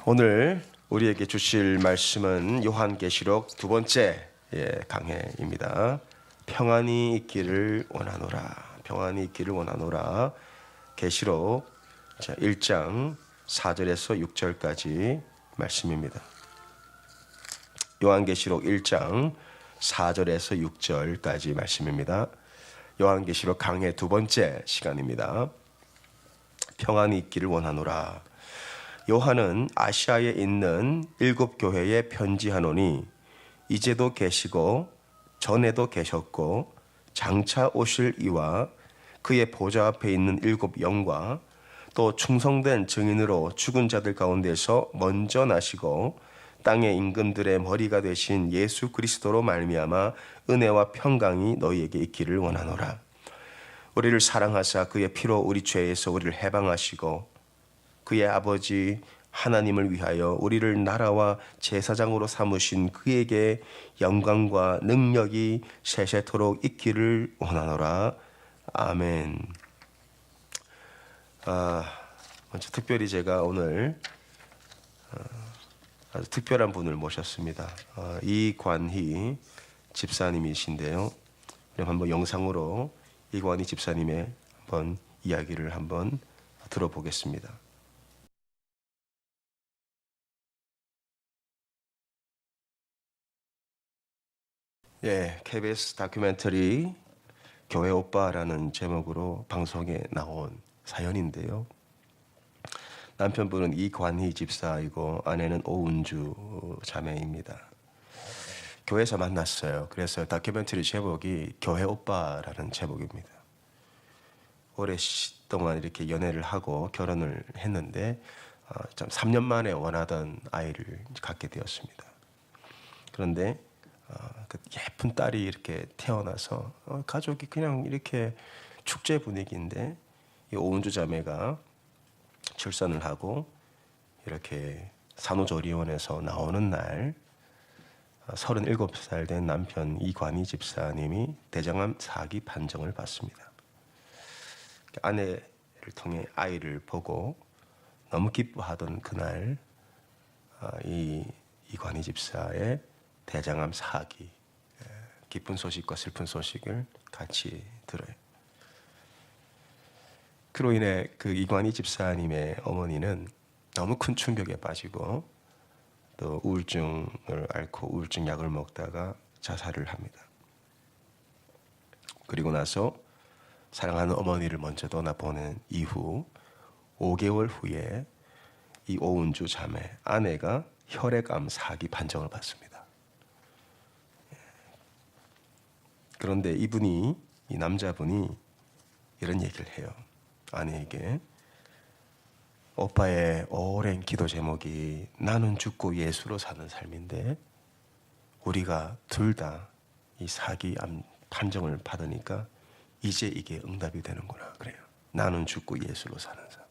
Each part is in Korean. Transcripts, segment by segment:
오늘 우리에게 주실 말씀은 요한계시록 두 번째 강해입니다. 평안이 있기를 원하노라. 평안이 있기를 원하노라. 계시록 1장 4절에서 6절까지 말씀입니다. 요한계시록 1장 4절에서 6절까지 말씀입니다. 요한계시록 강해 두 번째 시간입니다. 평안이 있기를 원하노라. 요한은 아시아에 있는 7교회에 편지하노니 이제도 계시고 전에도 계셨고 장차 오실 이와 그의 보좌 앞에 있는 7 영과 또 충성된 증인으로 죽은 자들 가운데서 먼저 나시고 땅의 임금들의 머리가 되신 예수 그리스도로 말미암아 은혜와 평강이 너희에게 있기를 원하노라. 우리를 사랑하사 그의 피로 우리 죄에서 우리를 해방하시고 그의 아버지 하나님을 위하여 우리를 나라와 제사장으로 삼으신 그에게 영광과 능력이 세세토록 있기를 원하노라. 아멘. 먼저 특별히 제가 오늘 아주 특별한 분을 모셨습니다. 이관희 집사님이신데요. 한번 영상으로 이관희 집사님의 한번 이야기를 한번 들어보겠습니다. KBS 다큐멘터리 교회 오빠라는 제목으로 방송에 나온 사연인데요. 남편분은 이관희 집사이고 아내는 오은주 자매입니다. 교회에서 만났어요. 그래서 다큐멘터리 제목이 교회 오빠라는 제목입니다. 오래 동안 이렇게 연애를 하고 결혼을 했는데 3년 만에 원하던 아이를 갖게 되었습니다. 그런데 그 예쁜 딸이 이렇게 태어나서 가족이 그냥 이렇게 축제 분위기인데 이 오은주 자매가 출산을 하고 이렇게 산후조리원에서 나오는 날 37살 된 남편 이관희 집사님이 대장암 4기 판정을 받습니다. 아내를 통해 아이를 보고 너무 기뻐하던 그날 이관희 집사의 대장암 4기 기쁜 소식과 슬픈 소식을 같이 들어요. 그로 인해 그 이관희 집사님의 어머니는 너무 큰 충격에 빠지고 또 우울증을 앓고 우울증 약을 먹다가 자살을 합니다. 그리고 나서 사랑하는 어머니를 먼저 떠나보낸 이후 5개월 후에 이 오은주 자매 아내가 혈액암 4기 판정을 받습니다. 그런데 이 남자분이 이런 얘기를 해요. 아내에게 오빠의 오랜 기도 제목이 나는 죽고 예수로 사는 삶인데 우리가 둘 다 이 4기 암 판정을 받으니까 이제 이게 응답이 되는구나 그래요. 나는 죽고 예수로 사는 삶.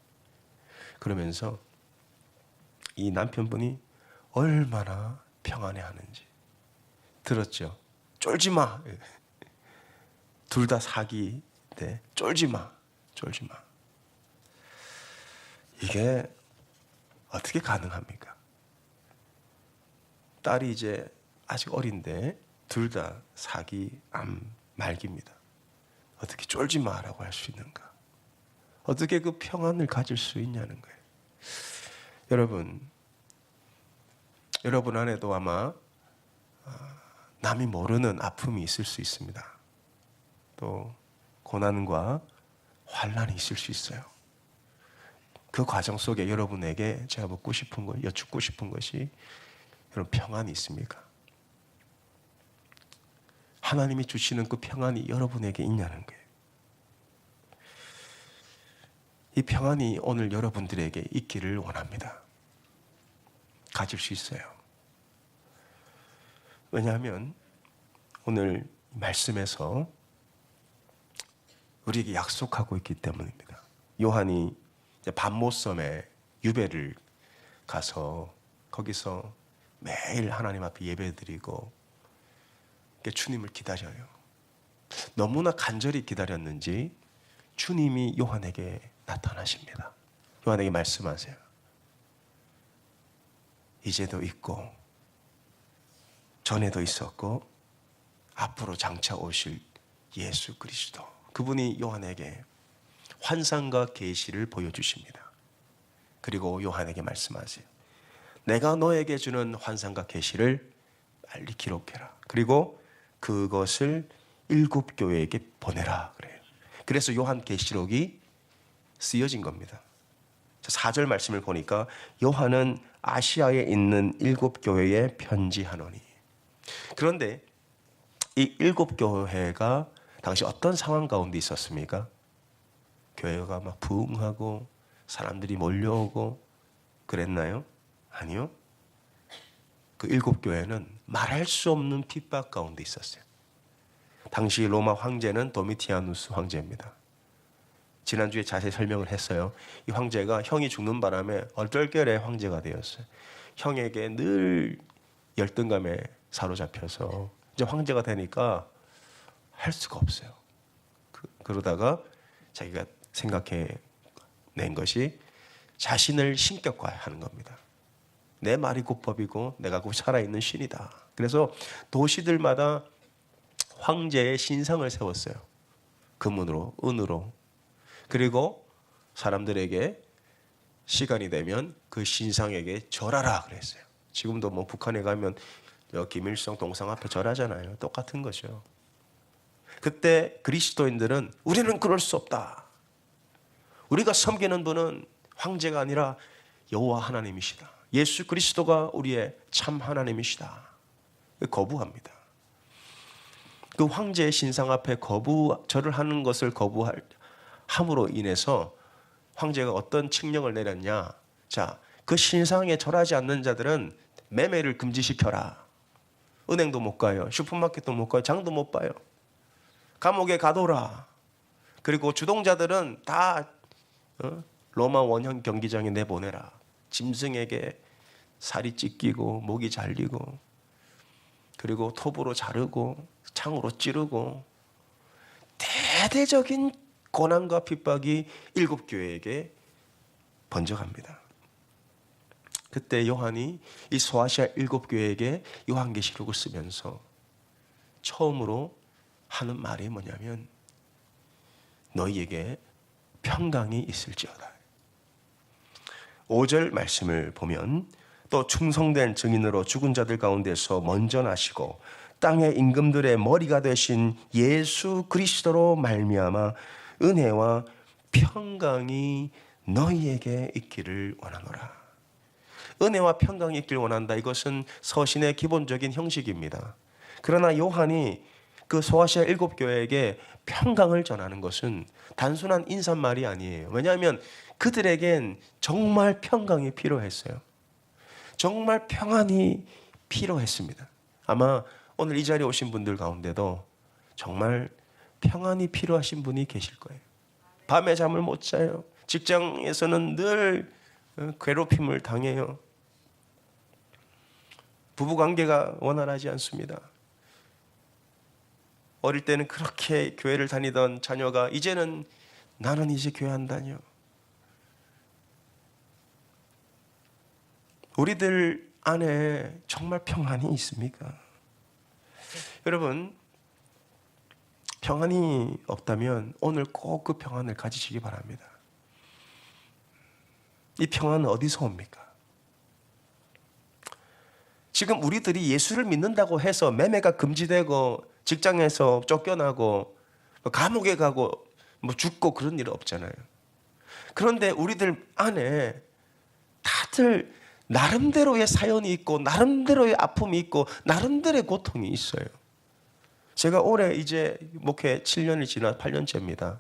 그러면서 이 남편분이 얼마나 평안해하는지 들었죠. 쫄지 마. 둘 다 4기인데 쫄지 마. 이게 어떻게 가능합니까? 딸이 이제 아직 어린데 둘 다 4기 암 말기입니다. 어떻게 쫄지 마라고 할 수 있는가? 어떻게 그 평안을 가질 수 있냐는 거예요. 여러분 안에도 아마 남이 모르는 아픔이 있을 수 있습니다. 또 고난과 환난이 있을 수 있어요. 그 과정 속에 여러분에게 제가 여쭙고 싶은 것이 여러분 평안이 있습니까? 하나님이 주시는 그 평안이 여러분에게 있냐는 거예요. 이 평안이 오늘 여러분들에게 있기를 원합니다. 가질 수 있어요. 왜냐하면 오늘 말씀에서 우리에게 약속하고 있기 때문입니다. 요한이 반모섬에 유배를 가서 거기서 매일 하나님 앞에 예배드리고 주님을 기다려요. 너무나 간절히 기다렸는지 주님이 요한에게 나타나십니다. 요한에게 말씀하세요. 이제도 있고 전에도 있었고 앞으로 장차 오실 예수 그리스도, 그분이 요한에게 환상과 계시를 보여주십니다. 그리고 요한에게 말씀하세요. 내가 너에게 주는 환상과 계시를 빨리 기록해라. 그리고 그것을 7교회에게 보내라 그래요. 그래서 요한계시록이 쓰여진 겁니다. 4절 말씀을 보니까 요한은 아시아에 있는 7교회에 편지하노니. 그런데 이 7교회가 당시 어떤 상황 가운데 있었습니까? 교회가 막 부흥하고 사람들이 몰려오고 그랬나요? 아니요. 그 7교회는 말할 수 없는 핍박 가운데 있었어요. 당시 로마 황제는 도미티아누스 황제입니다. 지난주에 자세히 설명을 했어요. 이 황제가 형이 죽는 바람에 얼떨결에 황제가 되었어요. 형에게 늘 열등감에 사로잡혀서 이제 황제가 되니까 할 수가 없어요. 그러다가 자기가 생각해 낸 것이 자신을 신격화하는 겁니다. 내 말이 곧 법이고 내가 곧 살아있는 신이다. 그래서 도시들마다 황제의 신상을 세웠어요. 금으로, 은으로. 그리고 사람들에게 시간이 되면 그 신상에게 절하라 그랬어요. 지금도 뭐 북한에 가면 김일성 동상 앞에 절하잖아요. 똑같은 거죠. 그때 그리스도인들은 우리는 그럴 수 없다. 우리가 섬기는 분은 황제가 아니라 여호와 하나님이시다. 예수 그리스도가 우리의 참 하나님이시다. 거부합니다. 그 황제의 신상 앞에 절을 하는 것을 거부함으로 인해서 황제가 어떤 칙령을 내렸냐. 자, 그 신상에 절하지 않는 자들은 매매를 금지시켜라. 은행도 못 가요. 슈퍼마켓도 못 가요. 장도 못 봐요. 감옥에 가둬라. 그리고 주동자들은 다 로마 원형 경기장에 내보내라. 짐승에게 살이 찢기고 목이 잘리고 그리고 톱으로 자르고 창으로 찌르고 대대적인 고난과 핍박이 7교회에게 번져갑니다. 그때 요한이 이 소아시아 7교회에게 요한계시록을 쓰면서 처음으로 하는 말이 뭐냐면 너희에게 평강이 있을지어다. 5절 말씀을 보면 또 충성된 증인으로 죽은 자들 가운데서 먼저 나시고 땅의 임금들의 머리가 되신 예수 그리스도로 말미암아 은혜와 평강이 너희에게 있기를 원하노라. 은혜와 평강이 있기를 원한다. 이것은 서신의 기본적인 형식입니다. 그러나 요한이 그 소아시아 7교회에게 평강을 전하는 것은 단순한 인사말이 아니에요. 왜냐하면 그들에겐 정말 평강이 필요했어요. 정말 평안이 필요했습니다. 아마 오늘 이 자리에 오신 분들 가운데도 정말 평안이 필요하신 분이 계실 거예요. 밤에 잠을 못 자요. 직장에서는 늘 괴롭힘을 당해요. 부부관계가 원활하지 않습니다. 어릴 때는 그렇게 교회를 다니던 자녀가 이제는 나는 이제 교회 안 다녀. 우리들 안에 정말 평안이 있습니까? 여러분, 평안이 없다면 오늘 꼭 그 평안을 가지시기 바랍니다. 이 평안은 어디서 옵니까? 지금 우리들이 예수를 믿는다고 해서 매매가 금지되고 직장에서 쫓겨나고 감옥에 가고 죽고 그런 일은 없잖아요. 그런데 우리들 안에 다들 나름대로의 사연이 있고 나름대로의 아픔이 있고 나름대로의 고통이 있어요. 제가 올해 이제 목회 7년이 지나 8년째입니다.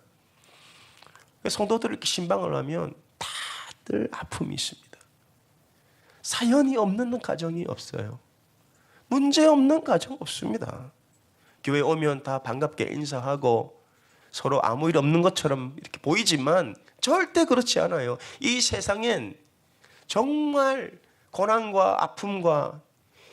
성도들 이렇게 신방을 하면 다들 아픔이 있습니다. 사연이 없는 가정이 없어요. 문제 없는 가정 없습니다. 교회 오면 다 반갑게 인사하고 서로 아무 일 없는 것처럼 이렇게 보이지만 절대 그렇지 않아요. 이 세상엔 정말 고난과 아픔과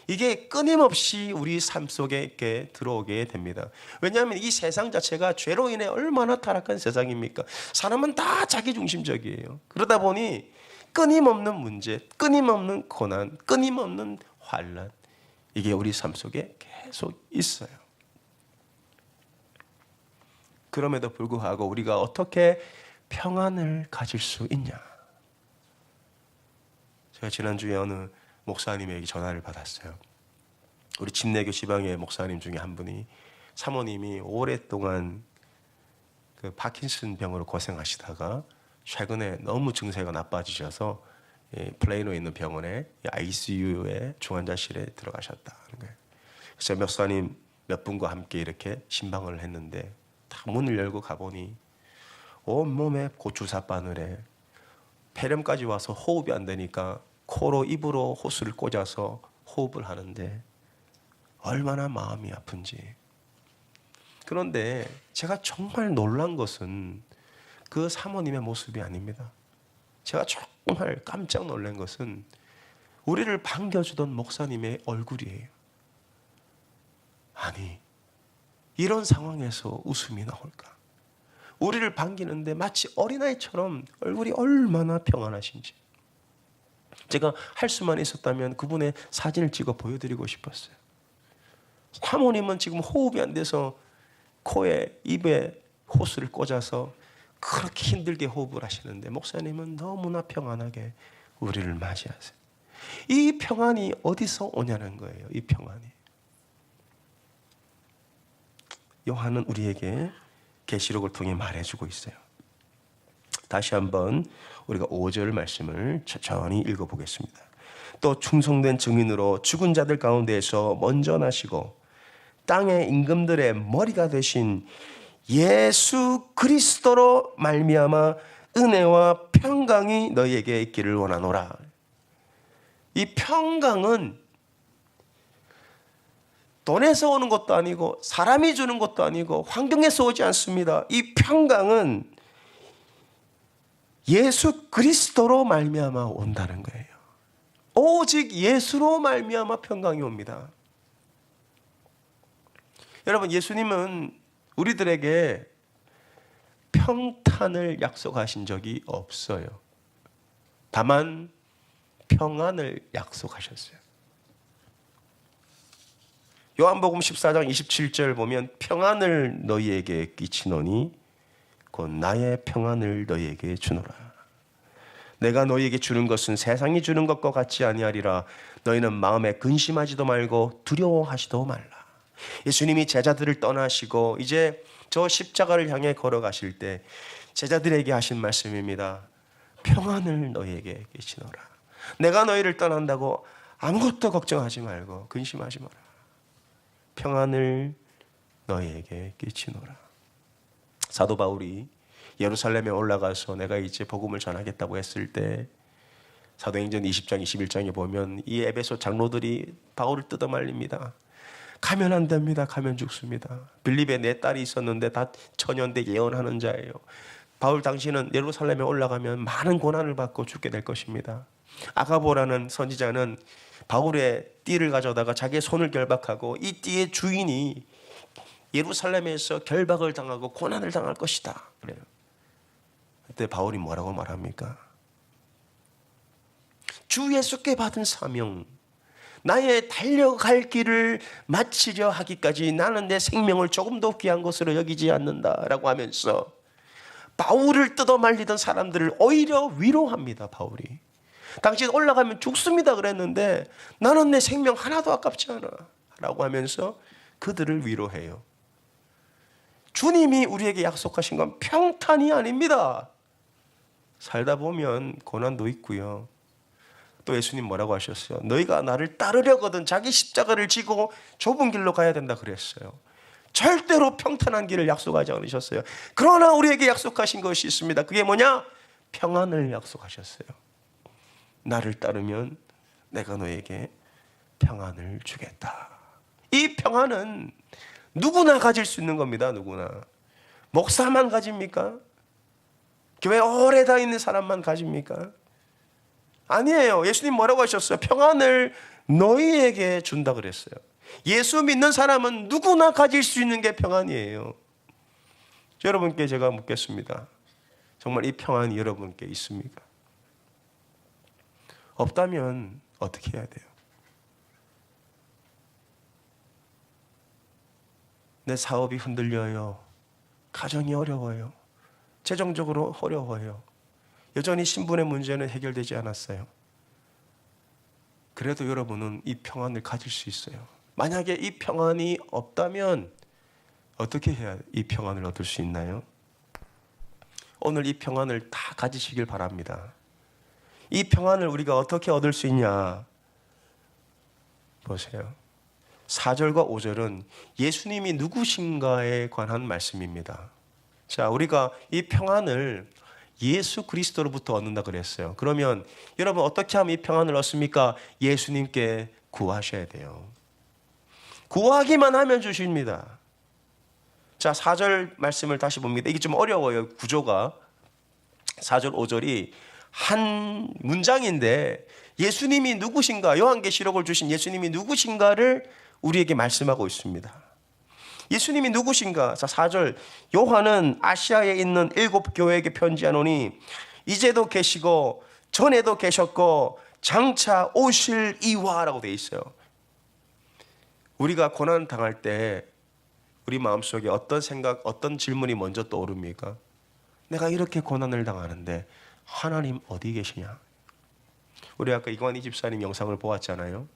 이게 끊임없이 우리 삶 속에 이렇게 들어오게 됩니다. 왜냐하면 이 세상 자체가 죄로 인해 얼마나 타락한 세상입니까? 사람은 다 자기중심적이에요. 그러다 보니 끊임없는 문제, 끊임없는 고난, 끊임없는 환난, 이게 우리 삶 속에 계속 있어요. 그럼에도 불구하고 우리가 어떻게 평안을 가질 수 있냐? 제가 지난주에 어느 목사님에게 전화를 받았어요. 우리 진내교 지방의 목사님 중에 한 분이, 사모님이 오랫동안 그 파킨슨 병으로 고생하시다가 최근에 너무 증세가 나빠지셔서 플레이노에 있는 병원에 ICU에 중환자실에 들어가셨다는 거예요. 그래서 목사님 몇 분과 함께 이렇게 신방을 했는데 딱 문을 열고 가보니 온몸에 고주사 바늘에 폐렴까지 와서 호흡이 안 되니까 코로 입으로 호스를 꽂아서 호흡을 하는데 얼마나 마음이 아픈지. 그런데 제가 정말 놀란 것은 그 사모님의 모습이 아닙니다. 제가 정말 깜짝 놀란 것은 우리를 반겨주던 목사님의 얼굴이에요. 아니, 이런 상황에서 웃음이 나올까? 우리를 반기는데 마치 어린아이처럼 얼굴이 얼마나 평안하신지. 제가 할 수만 있었다면 그분의 사진을 찍어 보여드리고 싶었어요. 사모님은 지금 호흡이 안 돼서 코에 입에 호스를 꽂아서 그렇게 힘들게 호흡을 하시는데 목사님은 너무나 평안하게 우리를 맞이하세요. 이 평안이 어디서 오냐는 거예요. 이 평안이. 요한은 우리에게 계시록을 통해 말해주고 있어요. 다시 한번 우리가 5절 말씀을 천천히 읽어보겠습니다. 또 충성된 증인으로 죽은 자들 가운데에서 먼저 나시고 땅의 임금들의 머리가 되신 예수 그리스도로 말미암아 은혜와 평강이 너희에게 있기를 원하노라. 이 평강은 돈에서 오는 것도 아니고 사람이 주는 것도 아니고 환경에서 오지 않습니다. 이 평강은 예수 그리스도로 말미암아 온다는 거예요. 오직 예수로 말미암아 평강이 옵니다. 여러분, 예수님은 우리들에게 평탄을 약속하신 적이 없어요. 다만 평안을 약속하셨어요. 요한복음 14장 27절 보면 평안을 너희에게 끼치노니 곧 나의 평안을 너희에게 주노라. 내가 너희에게 주는 것은 세상이 주는 것과 같지 아니하리라. 너희는 마음에 근심하지도 말고 두려워하지도 말라. 예수님이 제자들을 떠나시고 이제 저 십자가를 향해 걸어가실 때 제자들에게 하신 말씀입니다. 평안을 너희에게 끼치노라. 내가 너희를 떠난다고 아무것도 걱정하지 말고 근심하지 마라. 평안을 너희에게 끼치노라. 사도 바울이 예루살렘에 올라가서 내가 이제 복음을 전하겠다고 했을 때 사도행전 20장 21장에 보면 이 에베소 장로들이 바울을 뜯어말립니다. 가면 안 됩니다. 가면 죽습니다. 빌립에 4딸이 있었는데 다 처녀인데 예언하는 자예요. 바울 당신은 예루살렘에 올라가면 많은 고난을 받고 죽게 될 것입니다. 아가보라는 선지자는 바울의 띠를 가져다가 자기의 손을 결박하고 이 띠의 주인이 예루살렘에서 결박을 당하고 고난을 당할 것이다. 그래요. 그때 바울이 뭐라고 말합니까? 주 예수께 받은 사명, 나의 달려갈 길을 마치려 하기까지 나는 내 생명을 조금도 귀한 것으로 여기지 않는다라고 하면서 바울을 뜯어말리던 사람들을 오히려 위로합니다. 바울이 당신 올라가면 죽습니다 그랬는데 나는 내 생명 하나도 아깝지 않아 라고 하면서 그들을 위로해요. 주님이 우리에게 약속하신 건 평탄이 아닙니다. 살다 보면 고난도 있고요. 또 예수님 뭐라고 하셨어요? 너희가 나를 따르려거든 자기 십자가를 지고 좁은 길로 가야 된다 그랬어요. 절대로 평탄한 길을 약속하지 않으셨어요. 그러나 우리에게 약속하신 것이 있습니다. 그게 뭐냐? 평안을 약속하셨어요. 나를 따르면 내가 너에게 평안을 주겠다. 이 평안은 누구나 가질 수 있는 겁니다. 누구나. 목사만 가집니까? 교회 오래 다니는 사람만 가집니까? 아니에요. 예수님 뭐라고 하셨어요? 평안을 너희에게 준다 그랬어요. 예수 믿는 사람은 누구나 가질 수 있는 게 평안이에요. 여러분께 제가 묻겠습니다. 정말 이 평안이 여러분께 있습니까? 없다면 어떻게 해야 돼요? 내 사업이 흔들려요. 가정이 어려워요. 재정적으로 어려워요. 여전히 신분의 문제는 해결되지 않았어요. 그래도 여러분은 이 평안을 가질 수 있어요. 만약에 이 평안이 없다면 어떻게 해야 이 평안을 얻을 수 있나요? 오늘 이 평안을 다 가지시길 바랍니다. 이 평안을 우리가 어떻게 얻을 수 있냐? 보세요. 4절과 5절은 예수님이 누구신가에 관한 말씀입니다. 자, 우리가 이 평안을 예수 그리스도로부터 얻는다 그랬어요. 그러면 여러분 어떻게 하면 이 평안을 얻습니까? 예수님께 구하셔야 돼요. 구하기만 하면 주십니다. 자, 4절 말씀을 다시 봅니다. 이게 좀 어려워요, 구조가. 4절, 5절이 한 문장인데 예수님이 누구신가, 요한계시록을 주신 예수님이 누구신가를 우리에게 말씀하고 있습니다. 예수님이 누구신가? 자, 4절, 요한은 아시아에 있는 7교회에게 편지하노니 이제도 계시고 전에도 계셨고 장차 오실 이와라고 되어 있어요. 우리가 고난 당할 때 우리 마음속에 어떤 생각, 어떤 질문이 먼저 떠오릅니까? 내가 이렇게 고난을 당하는데 하나님 어디 계시냐? 우리 아까 이관희 집사님 영상을 보았잖아요.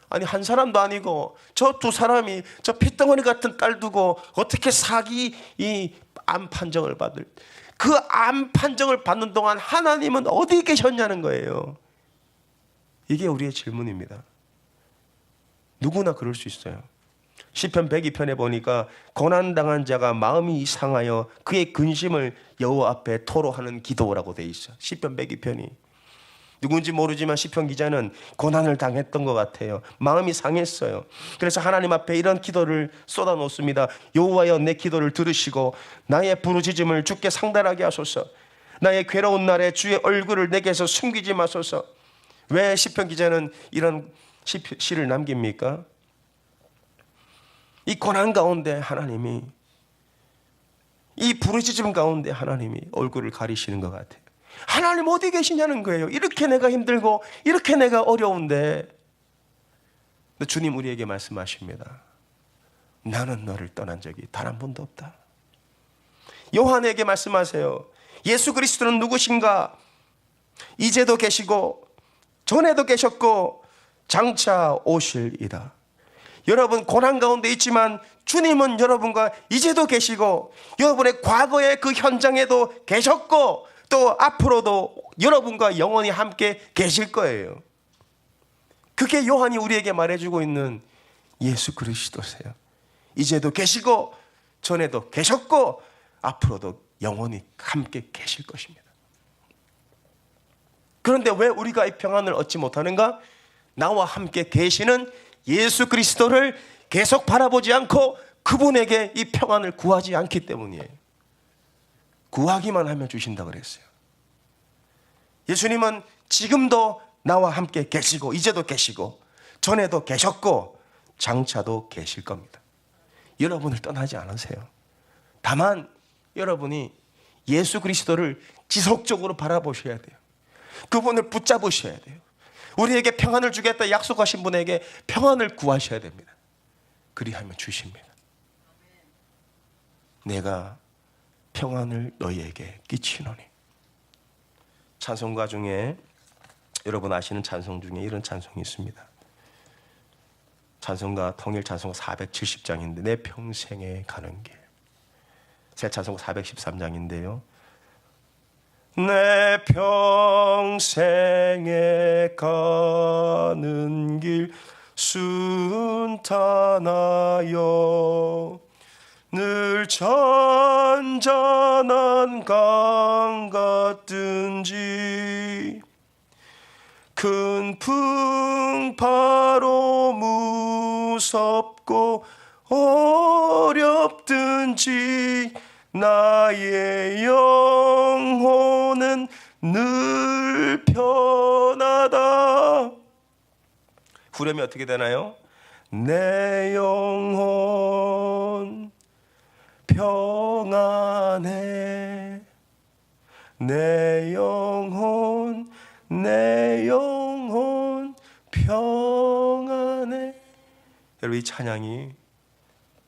아니, 한 사람도 아니고 저 두 사람이 저 핏덩어리 같은 딸 두고 어떻게 사기 이 암 판정을 받을, 그 암 판정을 받는 동안 하나님은 어디 계셨냐는 거예요. 이게 우리의 질문입니다. 누구나 그럴 수 있어요. 시편 102편에 보니까 고난당한 자가 마음이 상하여 그의 근심을 여호와 앞에 토로하는 기도라고 돼 있어. 시편 102편이 누군지 모르지만 시편 기자는 고난을 당했던 것 같아요. 마음이 상했어요. 그래서 하나님 앞에 이런 기도를 쏟아놓습니다. 여호와여, 내 기도를 들으시고 나의 부르짖음을 주께 상달하게 하소서. 나의 괴로운 날에 주의 얼굴을 내게서 숨기지 마소서. 왜 시편 기자는 이런 시를 남깁니까? 이 고난 가운데 하나님이, 이 부르짖음 가운데 하나님이 얼굴을 가리시는 것 같아요. 하나님 어디 계시냐는 거예요. 이렇게 내가 힘들고 이렇게 내가 어려운데. 근데 주님 우리에게 말씀하십니다. 나는 너를 떠난 적이 단 한 번도 없다. 요한에게 말씀하세요. 예수 그리스도는 누구신가? 이제도 계시고 전에도 계셨고 장차 오실이다. 여러분 고난 가운데 있지만 주님은 여러분과 이제도 계시고 여러분의 과거의 그 현장에도 계셨고 또 앞으로도 여러분과 영원히 함께 계실 거예요. 그게 요한이 우리에게 말해주고 있는 예수 그리스도세요. 이제도 계시고 전에도 계셨고 앞으로도 영원히 함께 계실 것입니다. 그런데 왜 우리가 이 평안을 얻지 못하는가? 나와 함께 계시는 예수 그리스도를 계속 바라보지 않고 그분에게 이 평안을 구하지 않기 때문이에요. 구하기만 하면 주신다 그랬어요. 예수님은 지금도 나와 함께 계시고 이제도 계시고 전에도 계셨고 장차도 계실 겁니다. 여러분을 떠나지 않으세요. 다만 여러분이 예수 그리스도를 지속적으로 바라보셔야 돼요. 그분을 붙잡으셔야 돼요. 우리에게 평안을 주겠다 약속하신 분에게 평안을 구하셔야 됩니다. 그리하면 주십니다. 내가 평안을 너희에게 끼치노니. 찬송가 중에 여러분 아시는 찬송 중에 이런 찬송이 있습니다. 찬송가 통일 찬송가 470장인데 내 평생에 가는 길. 새 찬송가 413장인데요. 내 평생에 가는 길 순탄하여 늘 잔잔한 강 같든지 큰 풍파로 무섭고 어렵든지 나의 영혼은 늘 편하다. 후렴이 어떻게 되나요? 내 영혼 평안해. 내 영혼 내 영혼 여러분, 이 찬양이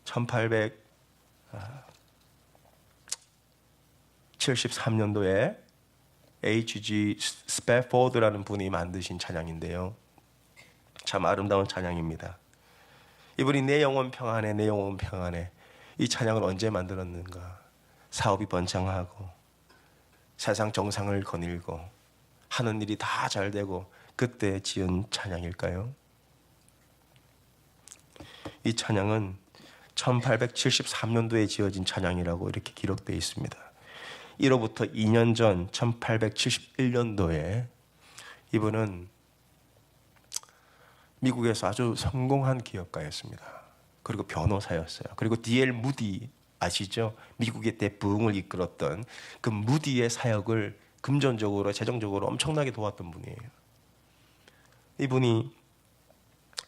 1873년도에 H.G. 스패포드라는 분이 만드신 찬양인데요, 참 아름다운 찬양입니다. 이분이 내 영혼 평안해, 내 영혼 평안해, 이 찬양을 언제 만들었는가? 사업이 번창하고 세상 정상을 거닐고 하는 일이 다 잘 되고 그때 지은 찬양일까요? 이 찬양은 1873년도에 지어진 찬양이라고 이렇게 기록되어 있습니다. 이로부터 2년 전 1871년도에 이분은 미국에서 아주 성공한 기업가였습니다. 그리고 변호사였어요. 그리고 D.L. 무디 아시죠? 미국의 때 부흥을 이끌었던 그 무디의 사역을 금전적으로, 재정적으로 엄청나게 도왔던 분이에요. 이분이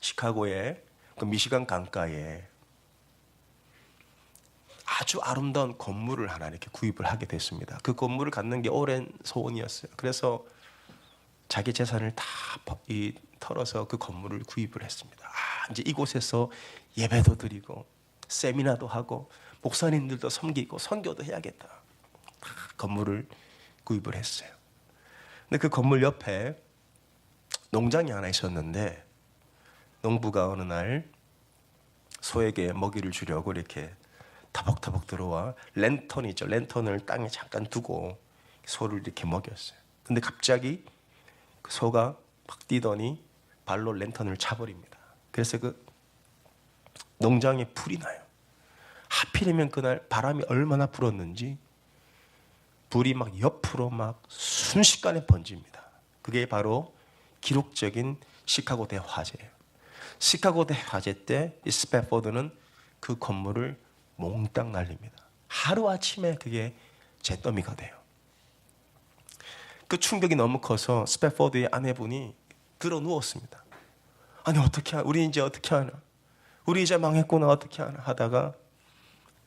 시카고의 그 미시간 강가에 아주 아름다운 건물을 하나 이렇게 구입을 하게 됐습니다. 그 건물을 갖는 게 오랜 소원이었어요. 그래서 자기 재산을 다 털어서 그 건물을 구입을 했습니다. 이제 이곳에서 예배도 드리고 세미나도 하고 목사님들도 섬기고 선교도 해야겠다. 건물을 구입을 했어요. 근데 그 건물 옆에 농장이 하나 있었는데 농부가 어느 날 소에게 먹이를 주려고 이렇게 타벅타벅 들어와 랜턴이죠. 랜턴을 땅에 잠깐 두고 소를 이렇게 먹였어요. 근데 갑자기 그 소가 막 뛰더니 발로 랜턴을 차버립니다. 그래서 그 농장에 불이 나요. 하필이면 그날 바람이 얼마나 불었는지 불이 막 옆으로 막 순식간에 번집니다. 그게 바로 기록적인 시카고 대화재예요. 시카고 대화재 때 이 스패포드는 그 건물을 몽땅 날립니다. 하루아침에 그게 잿더미가 돼요. 그 충격이 너무 커서 스패포드의 아내분이 들어 누웠습니다. 아니 어떻게 하나? 우리 이제 어떻게 하나? 우리 이제 망했구나, 어떻게 하나 하다가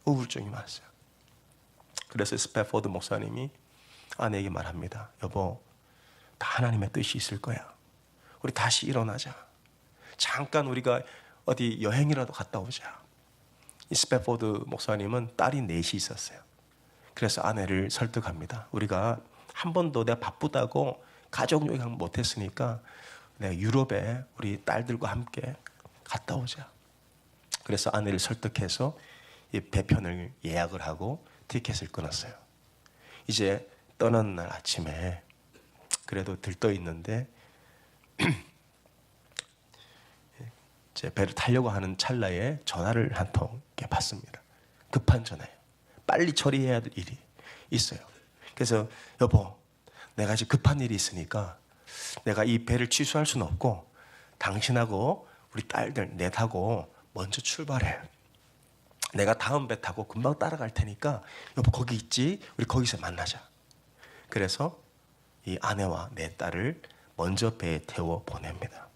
우울증이 왔어요. 그래서 스패포드 목사님이 아내에게 말합니다. 여보, 다 하나님의 뜻이 있을 거야. 우리 다시 일어나자. 잠깐 우리가 어디 여행이라도 갔다 오자. 이 스패포드 목사님은 딸이 넷이 있었어요. 그래서 아내를 설득합니다. 우리가 한 번도 내가 바쁘다고 가족 여행 못했으니까 내가 유럽에 우리 딸들과 함께 갔다 오자. 그래서 아내를 설득해서 이 배편을 예약을 하고 티켓을 끊었어요. 이제 떠나는 날 아침에 그래도 들떠 있는데 제 배를 타려고 하는 찰나에 전화를 한 통 받습니다. 급한 전화예요. 빨리 처리해야 될 일이 있어요. 그래서 여보, 내가 지금 급한 일이 있으니까 내가 이 배를 취소할 수는 없고 당신하고 우리 딸들 넷하고 먼저 출발해. 내가 다음 배 타고 금방 따라갈 테니까 여보 거기 있지? 우리 거기서 만나자. 그래서 이 아내와 내 딸을 먼저 배에 태워 보냅니다.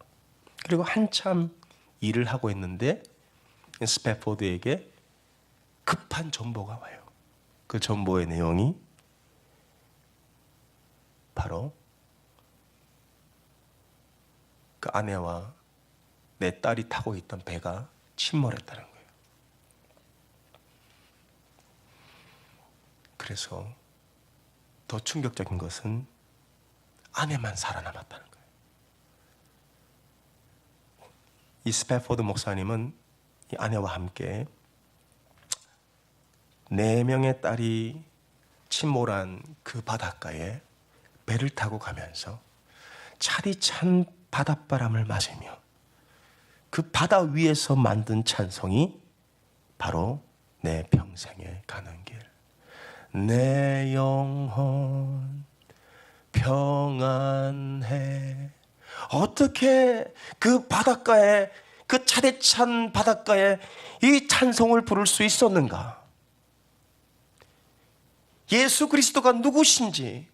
그리고 한참 일을 하고 있는데 스패포드에게 급한 정보가 와요. 그 정보의 내용이 바로 그 아내와 내 딸이 타고 있던 배가 침몰했다는 거예요. 그래서 더 충격적인 것은 아내만 살아남았다는 거예요. 이 스패포드 목사님은 이 아내와 함께 4명의 딸이 침몰한 그 바닷가에 배를 타고 가면서 차디찬 바닷바람을 맞으며 그 바다 위에서 만든 찬송이 바로 내 평생에 가는 길. 내 영혼 평안해. 어떻게 그 바닷가에, 그 차디찬 바닷가에 이 찬송을 부를 수 있었는가? 예수 그리스도가 누구신지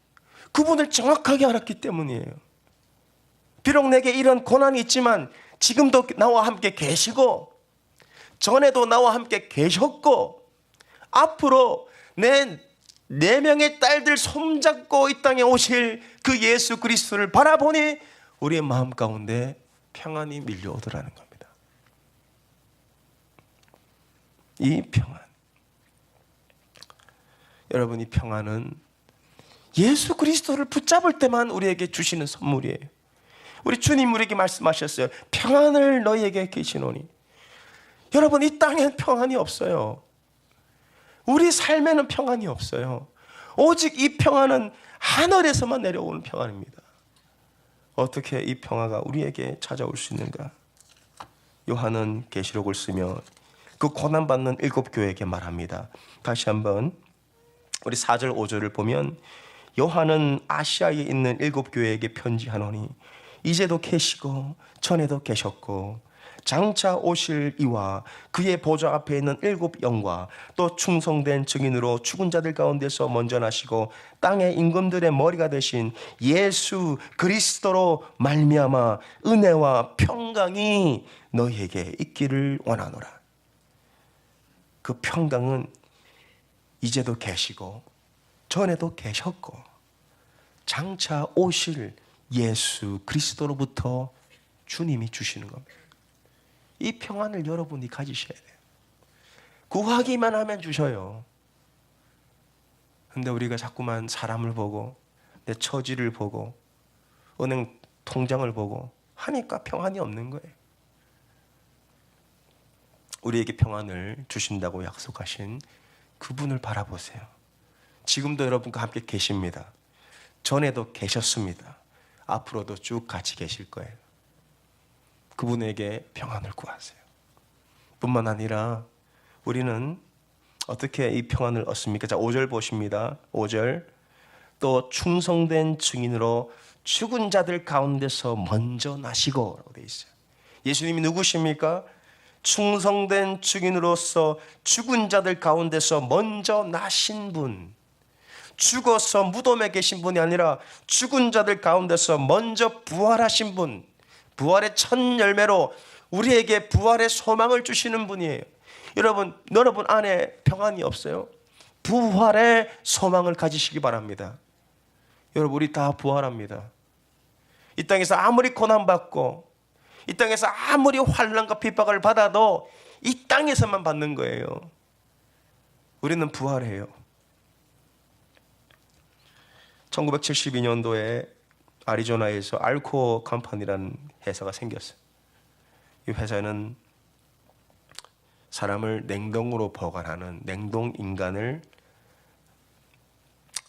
그분을 정확하게 알았기 때문이에요. 비록 내게 이런 고난이 있지만 지금도 나와 함께 계시고 전에도 나와 함께 계셨고 앞으로 내 4명의 딸들 손잡고 이 땅에 오실 그 예수 그리스도를 바라보니 우리의 마음 가운데 평안이 밀려오더라는 겁니다. 이 평안. 여러분, 이 평안은 예수 그리스도를 붙잡을 때만 우리에게 주시는 선물이에요. 우리 주님 우리에게 말씀하셨어요. 평안을 너희에게 계시노니. 여러분, 이 땅엔 평안이 없어요. 우리 삶에는 평안이 없어요. 오직 이 평안은 하늘에서만 내려오는 평안입니다. 어떻게 이 평화가 우리에게 찾아올 수 있는가? 요한은 계시록을 쓰며 그 고난받는 7교회에게 말합니다. 다시 한번 우리 4절 5절을 보면, 요한은 아시아에 있는 7교회에게 편지하노니 이제도 계시고 전에도 계셨고 장차 오실 이와 그의 보좌 앞에 있는 7 영과 또 충성된 증인으로 죽은 자들 가운데서 먼저 나시고 땅의 임금들의 머리가 되신 예수 그리스도로 말미암아 은혜와 평강이 너희에게 있기를 원하노라. 그 평강은 이제도 계시고 전에도 계셨고 장차 오실 예수 그리스도로부터 주님이 주시는 겁니다. 이 평안을 여러분이 가지셔야 돼요. 구하기만 하면 주셔요. 근데 우리가 자꾸만 사람을 보고 내 처지를 보고 은행 통장을 보고 하니까 평안이 없는 거예요. 우리에게 평안을 주신다고 약속하신 그분을 바라보세요. 지금도 여러분과 함께 계십니다. 전에도 계셨습니다. 앞으로도 쭉 같이 계실 거예요. 그분에게 평안을 구하세요. 뿐만 아니라 우리는 어떻게 이 평안을 얻습니까? 자, 5절 보십니다. 5절. 또 충성된 증인으로 죽은 자들 가운데서 먼저 나시고 라고 되어 있어요. 예수님이 누구십니까? 충성된 증인으로서 죽은 자들 가운데서 먼저 나신 분. 죽어서 무덤에 계신 분이 아니라 죽은 자들 가운데서 먼저 부활하신 분. 부활의 첫 열매로 우리에게 부활의 소망을 주시는 분이에요. 여러분 안에 평안이 없어요? 부활의 소망을 가지시기 바랍니다. 여러분, 우리 다 부활합니다. 이 땅에서 아무리 고난받고 이 땅에서 아무리 환난과 핍박을 받아도 이 땅에서만 받는 거예요. 우리는 부활해요. 1972년도에 아리조나에서 알코올 컴퍼니라는 회사가 생겼어요. 이 회사는 사람을 냉동으로 보관하는 냉동 인간을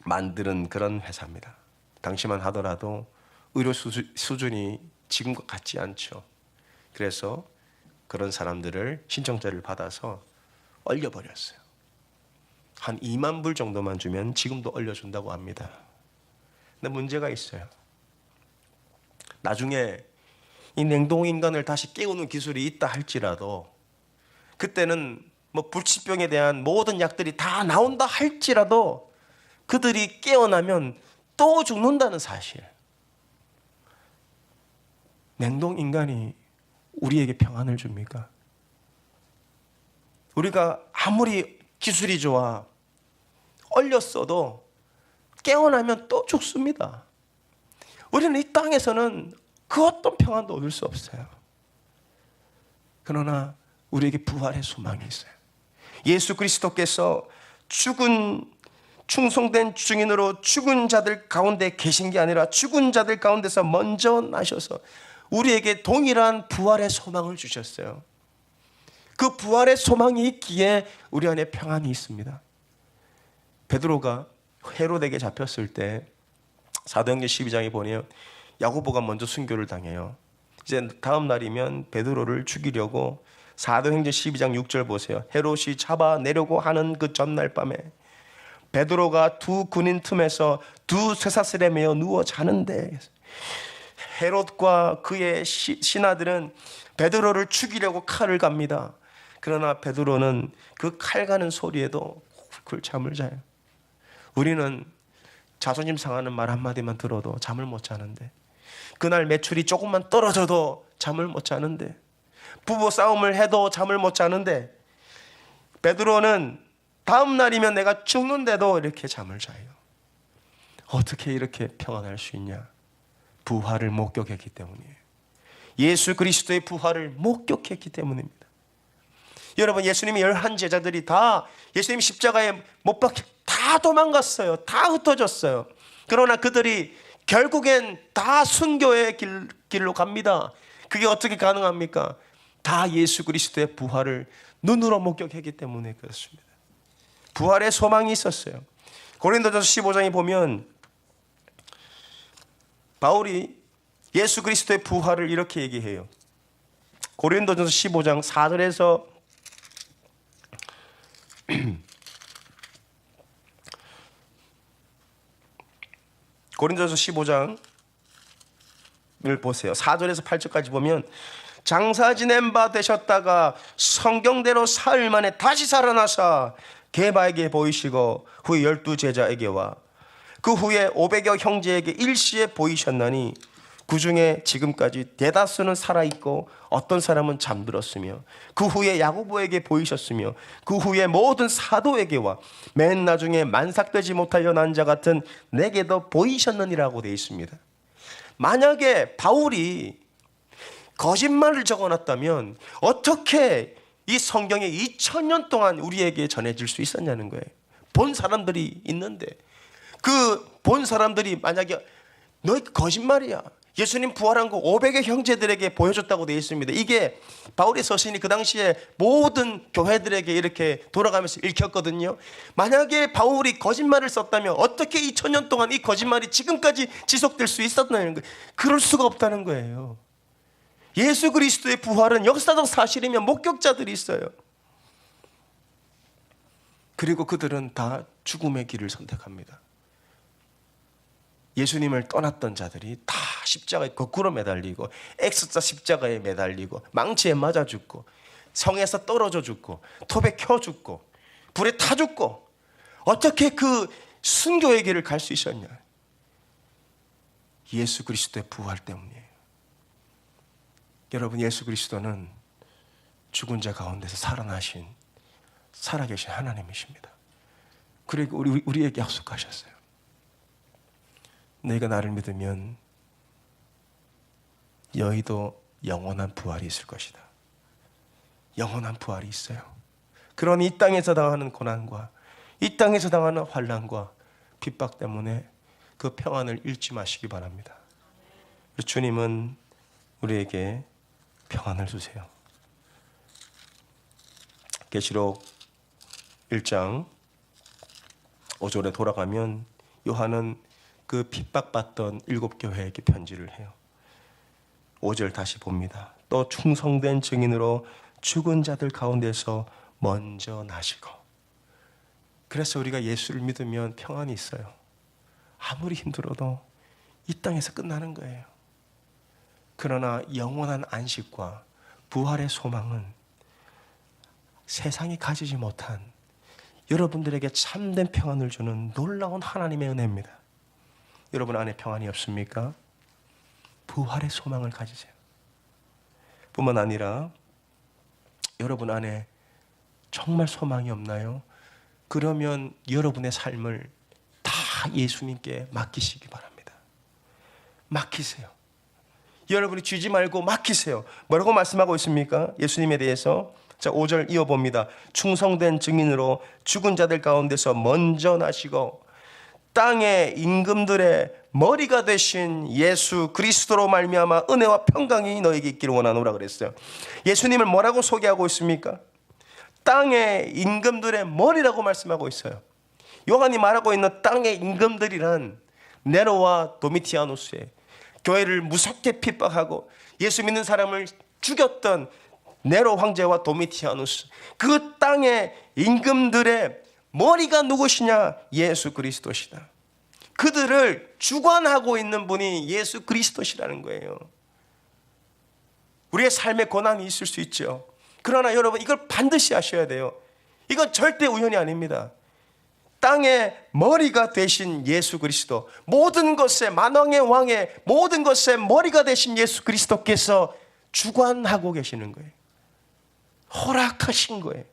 만드는 그런 회사입니다. 당시만 하더라도 의료 수준이 지금과 같지 않죠. 그래서 그런 사람들을 신청자를 받아서 얼려버렸어요. 한 2만 불 정도만 주면 지금도 얼려준다고 합니다. 근데 문제가 있어요. 나중에 이 냉동인간을 다시 깨우는 기술이 있다 할지라도, 그때는 뭐 불치병에 대한 모든 약들이 다 나온다 할지라도 그들이 깨어나면 또 죽는다는 사실. 냉동인간이 우리에게 평안을 줍니까? 우리가 아무리 기술이 좋아 얼렸어도 깨어나면 또 죽습니다. 우리는 이 땅에서는 그 어떤 평안도 얻을 수 없어요. 그러나 우리에게 부활의 소망이 있어요. 예수 그리스도께서 충성된 증인으로 죽은 자들 가운데 계신 게 아니라 죽은 자들 가운데서 먼저 나셔서 우리에게 동일한 부활의 소망을 주셨어요. 그 부활의 소망이 있기에 우리 안에 평안이 있습니다. 베드로가 헤롯에게 잡혔을 때 사도행전 12장에 보면 야고보가 먼저 순교를 당해요. 이제 다음 날이면 베드로를 죽이려고 사도행전 12장 6절 보세요. 헤롯이 잡아내려고 하는 그 전날 밤에 베드로가 두 군인 틈에서 두 쇠사슬에 매어 누워 자는데 헤롯과 그의 신하들은 베드로를 죽이려고 칼을 갑니다. 그러나 베드로는 그 칼 가는 소리에도 쿨쿨 잠을 자요. 우리는 자존심 상하는 말 한마디만 들어도 잠을 못 자는데, 그날 매출이 조금만 떨어져도 잠을 못 자는데, 부부 싸움을 해도 잠을 못 자는데, 베드로는 다음 날이면 내가 죽는데도 이렇게 잠을 자요. 어떻게 이렇게 평안할 수 있냐? 부활을 목격했기 때문이에요. 예수 그리스도의 부활을 목격했기 때문입니다. 여러분, 예수님의 11 제자들이 다 예수님 십자가에 못 박혀 다 도망갔어요. 다 흩어졌어요. 그러나 그들이 결국엔 다 순교의 길로 갑니다. 그게 어떻게 가능합니까? 다 예수 그리스도의 부활을 눈으로 목격했기 때문에 그렇습니다. 부활의 소망이 있었어요. 고린도전서 15장에 보면 바울이 예수 그리스도의 부활을 이렇게 얘기해요. 고린도전서 15장 4절에서 고린도전서 15장을 보세요. 4절에서 8절까지 보면 장사 지낸 바 되셨다가 성경대로 사흘 만에 다시 살아나사 게바에게 보이시고 후에 12 제자에게와 그 후에 500여 형제에게 일시에 보이셨나니 그 중에 지금까지 대다수는 살아있고 어떤 사람은 잠들었으며 그 후에 야고보에게 보이셨으며 그 후에 모든 사도에게와 맨 나중에 만삭되지 못하여 난 자 같은 내게도 보이셨느니라고 되어 있습니다. 만약에 바울이 거짓말을 적어놨다면 어떻게 이 성경에 2000년 동안 우리에게 전해질 수 있었냐는 거예요. 본 사람들이 있는데 그 본 사람들이 만약에 너 거짓말이야, 예수님 부활한 거 500의 형제들에게 보여줬다고 되어 있습니다. 이게 바울의 서신이 그 당시에 모든 교회들에게 이렇게 돌아가면서 읽혔거든요. 만약에 바울이 거짓말을 썼다면 어떻게 2000년 동안 이 거짓말이 지금까지 지속될 수 있었다는 거예요. 그럴 수가 없다는 거예요. 예수 그리스도의 부활은 역사적 사실이면 목격자들이 있어요. 그리고 그들은 다 죽음의 길을 선택합니다. 예수님을 떠났던 자들이 다 십자가에 거꾸로 매달리고 X자 십자가에 매달리고 망치에 맞아 죽고 성에서 떨어져 죽고 톱에 켜 죽고 불에 타 죽고 어떻게 그 순교의 길을 갈 수 있었냐? 예수 그리스도의 부활 때문이에요. 여러분, 예수 그리스도는 죽은 자 가운데서 살아나신 살아계신 하나님이십니다. 그리고 우리에게 약속하셨어요. 너희가 나를 믿으면 너희도 영원한 부활이 있을 것이다. 영원한 부활이 있어요. 그러니 이 땅에서 당하는 고난과 이 땅에서 당하는 환난과 핍박 때문에 그 평안을 잃지 마시기 바랍니다. 주님은 우리에게 평안을 주세요. 계시록 1장 5절에 돌아가면 요한은 그 핍박받던 7교회에게 편지를 해요. 5절 다시 봅니다. 또 충성된 증인으로 죽은 자들 가운데서 먼저 나시고. 그래서 우리가 예수를 믿으면 평안이 있어요. 아무리 힘들어도 이 땅에서 끝나는 거예요. 그러나 영원한 안식과 부활의 소망은 세상이 가지지 못한 여러분들에게 참된 평안을 주는 놀라운 하나님의 은혜입니다. 여러분 안에 평안이 없습니까? 부활의 소망을 가지세요. 뿐만 아니라 여러분 안에 정말 소망이 없나요? 그러면 여러분의 삶을 다 예수님께 맡기시기 바랍니다. 맡기세요. 여러분이 쥐지 말고 맡기세요. 뭐라고 말씀하고 있습니까? 예수님에 대해서. 자, 5절 이어봅니다. 충성된 증인으로 죽은 자들 가운데서 먼저 나시고 땅의 임금들의 머리가 되신 예수 그리스도로 말미암아 은혜와 평강이 너에게 있기를 원하노라 그랬어요. 예수님을 뭐라고 소개하고 있습니까? 땅의 임금들의 머리라고 말씀하고 있어요. 요한이 말하고 있는 땅의 임금들이란 네로와 도미티아누스의 교회를 무섭게 핍박하고 예수 믿는 사람을 죽였던 네로 황제와 도미티아누스, 그 땅의 임금들의 머리가 누구시냐? 예수 그리스도시다. 그들을 주관하고 있는 분이 예수 그리스도시라는 거예요. 우리의 삶에 고난이 있을 수 있죠. 그러나 여러분, 이걸 반드시 아셔야 돼요. 이건 절대 우연이 아닙니다. 땅의 머리가 되신 예수 그리스도, 모든 것의 만왕의 왕의 모든 것의 머리가 되신 예수 그리스도께서 주관하고 계시는 거예요. 허락하신 거예요.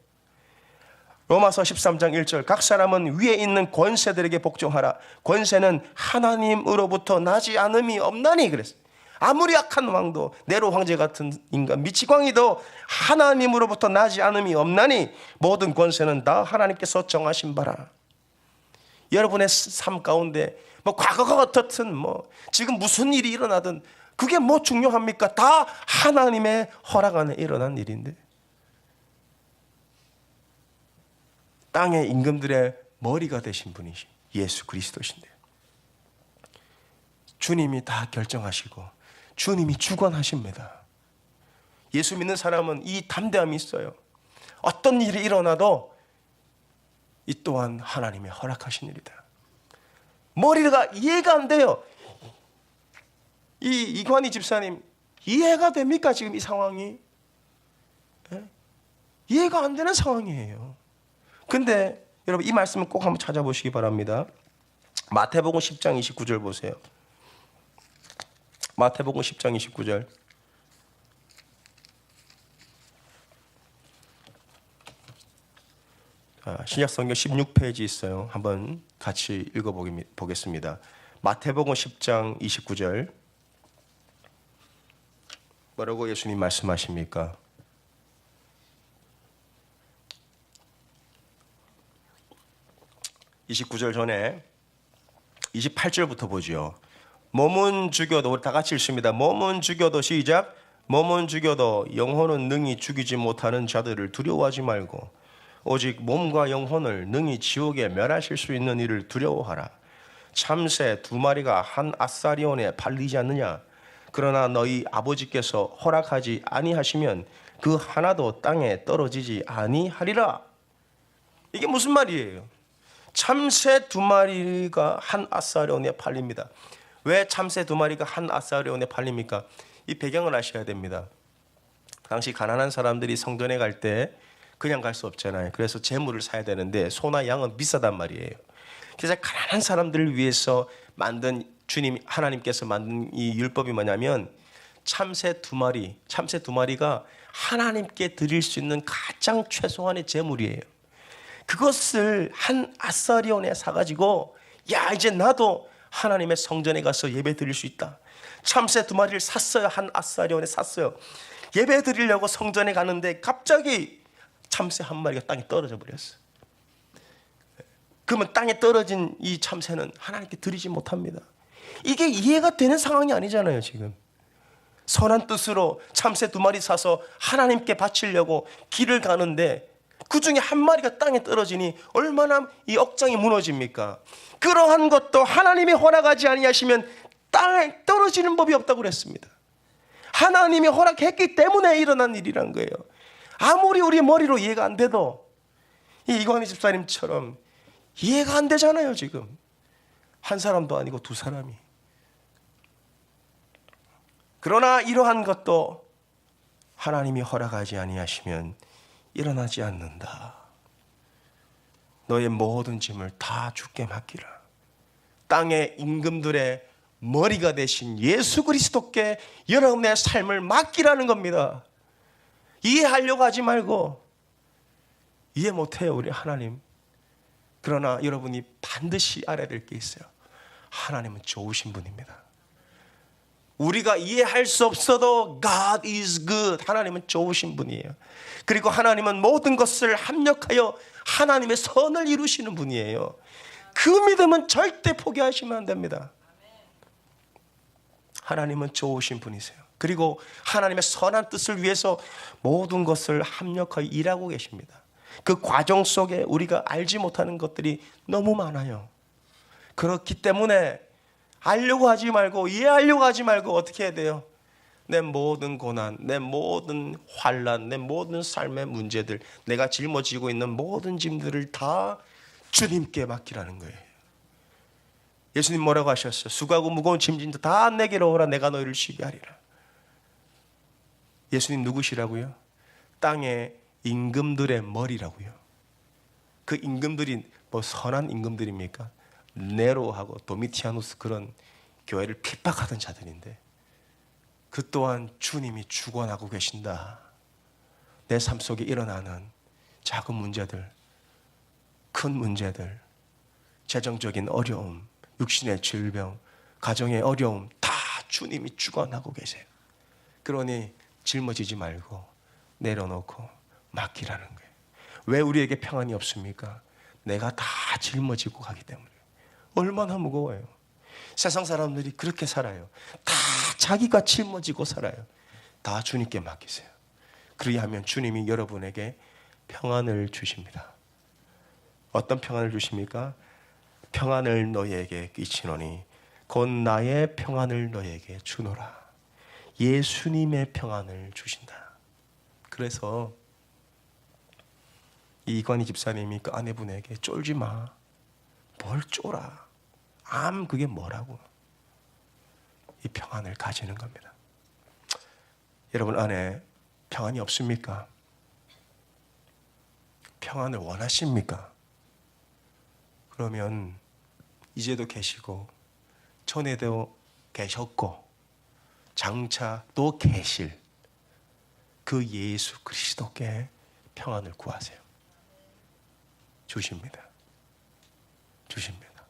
로마서 13장 1절, 각 사람은 위에 있는 권세들에게 복종하라. 권세는 하나님으로부터 나지 않음이 없나니 그랬어요. 아무리 악한 왕도 네로 황제 같은 인간 미치광이도 하나님으로부터 나지 않음이 없나니 모든 권세는 다 하나님께서 정하신 바라. 여러분의 삶 가운데 뭐 과거가 어떻든 뭐 지금 무슨 일이 일어나든 그게 뭐 중요합니까? 다 하나님의 허락 안에 일어난 일인데, 땅의 임금들의 머리가 되신 분이신 예수 그리스도신데, 주님이 다 결정하시고 주님이 주관하십니다. 예수 믿는 사람은 이 담대함이 있어요. 어떤 일이 일어나도 이 또한 하나님의 허락하신 일이다. 머리가 이해가 안 돼요. 이 이관희 집사님 이해가 됩니까? 지금 이 상황이 이해가 안 되는 상황이에요. 근데 여러분 이 말씀을 꼭 한번 찾아보시기 바랍니다. 마태복음 10장 29절 보세요. 마태복음 10장 29절. 신약성경 16페이지 있어요. 한번 같이 읽어보겠습니다. 마태복음 10장 29절. 뭐라고 예수님 말씀하십니까? (29절) 전에 28절부터 보죠. 몸은 죽여도, 우리 다 같이 읽습니다. 몸은 죽여도, 시작. 몸은 죽여도 영혼은 능히 죽이지 못하는 자들을 두려워하지 말고 오직 몸과 영혼을 능히 지옥에 멸하실 수 있는 이를 두려워하라. 참새 2마리가 한 아사리온에 팔리지 않느냐? 그러나 너희 아버지께서 허락하지 아니하시면 그 하나도 땅에 떨어지지 아니하리라. 이게 무슨 말이에요? 참새 2마리가 한 아사리온에 팔립니다. 왜 참새 2마리가 한 아사리온에 팔립니까? 이 배경을 아셔야 됩니다. 당시 가난한 사람들이 성전에 갈 때 그냥 갈 수 없잖아요. 그래서 재물을 사야 되는데 소나 양은 비싸단 말이에요. 그래서 가난한 사람들을 위해서 만든, 주님 하나님께서 만든 이 율법이 뭐냐면 참새 2마리가 하나님께 드릴 수 있는 가장 최소한의 재물이에요. 그것을 한 아사리온에 사가지고, 야, 이제 나도 하나님의 성전에 가서 예배 드릴 수 있다. 참새 2마리를 샀어요. 한 아사리온에 샀어요. 예배 드리려고 성전에 가는데 갑자기 참새 1마리가 땅에 떨어져 버렸어요. 그러면 땅에 떨어진 이 참새는 하나님께 드리지 못합니다. 이게 이해가 되는 상황이 아니잖아요. 지금 선한 뜻으로 참새 2마리 사서 하나님께 바치려고 길을 가는데 그 중에 1마리가 땅에 떨어지니 얼마나 이 억장이 무너집니까? 그러한 것도 하나님이 허락하지 아니하시면 땅에 떨어지는 법이 없다고 그랬습니다. 하나님이 허락했기 때문에 일어난 일이란 거예요. 아무리 우리 머리로 이해가 안 돼도 이 이관희 집사님처럼 이해가 안 되잖아요. 지금 한 사람도 아니고 2사람이. 그러나 이러한 것도 하나님이 허락하지 아니하시면 일어나지 않는다. 너의 모든 짐을 다 주께 맡기라. 땅의 임금들의 머리가 되신 예수 그리스도께 여러분의 삶을 맡기라는 겁니다. 이해하려고 하지 말고. 이해 못해요 우리 하나님. 그러나 여러분이 반드시 알아야 될 게 있어요. 하나님은 좋으신 분입니다. 우리가 이해할 수 없어도 God is good. 하나님은 좋으신 분이에요. 그리고 하나님은 모든 것을 합력하여 하나님의 선을 이루시는 분이에요. 그 믿음은 절대 포기하시면 안 됩니다. 하나님은 좋으신 분이세요. 그리고 하나님의 선한 뜻을 위해서 모든 것을 합력하여 일하고 계십니다. 그 과정 속에 우리가 알지 못하는 것들이 너무 많아요. 그렇기 때문에 알려고 하지 말고, 이해하려고 하지 말고 어떻게 해야 돼요? 내 모든 고난, 내 모든 환난, 내 모든 삶의 문제들, 내가 짊어지고 있는 모든 짐들을 다 주님께 맡기라는 거예요. 예수님 뭐라고 하셨어요? 수고하고 무거운 짐진도 다 내게로 오라. 내가 너희를 쉬게 하리라. 예수님 누구시라고요? 땅의 임금들의 머리라고요. 그 임금들이 뭐 선한 임금들입니까? 네로하고 도미티아누스 그런 교회를 핍박하던 자들인데 그 또한 주님이 주관하고 계신다. 내 삶 속에 일어나는 작은 문제들, 큰 문제들, 재정적인 어려움, 육신의 질병, 가정의 어려움 다 주님이 주관하고 계세요. 그러니 짊어지지 말고 내려놓고 맡기라는 거예요. 왜 우리에게 평안이 없습니까? 내가 다 짊어지고 가기 때문에. 얼마나 무거워요. 세상 사람들이 그렇게 살아요. 다 자기가 짊어지고 살아요. 다 주님께 맡기세요. 그리하면 주님이 여러분에게 평안을 주십니다. 어떤 평안을 주십니까? 평안을 너희에게 끼치노니 곧 나의 평안을 너희에게 주노라. 예수님의 평안을 주신다. 그래서 이관희 집사님이 그 아내분에게 쫄지 마. 뭘 쫄아. 그게 뭐라고. 이 평안을 가지는 겁니다. 여러분 안에 평안이 없습니까? 평안을 원하십니까? 그러면 이제도 계시고 전에도 계셨고 장차 또 계실 그 예수 그리스도께 평안을 구하세요. 주십니다. 주십니다.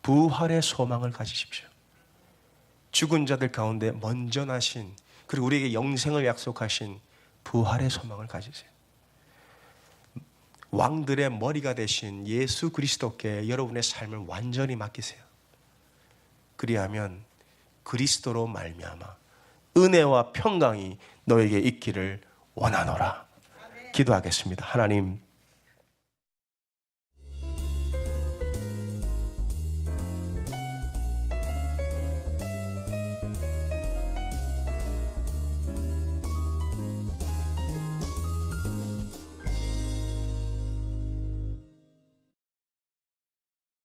부활의 소망을 가지십시오. 죽은 자들 가운데 먼저 나신 그리고 우리에게 영생을 약속하신 부활의 소망을 가지세요. 왕들의 머리가 되신 예수 그리스도께 여러분의 삶을 완전히 맡기세요. 그리하면 그리스도로 말미암아 은혜와 평강이 너에게 있기를 원하노라. 기도하겠습니다. 하나님,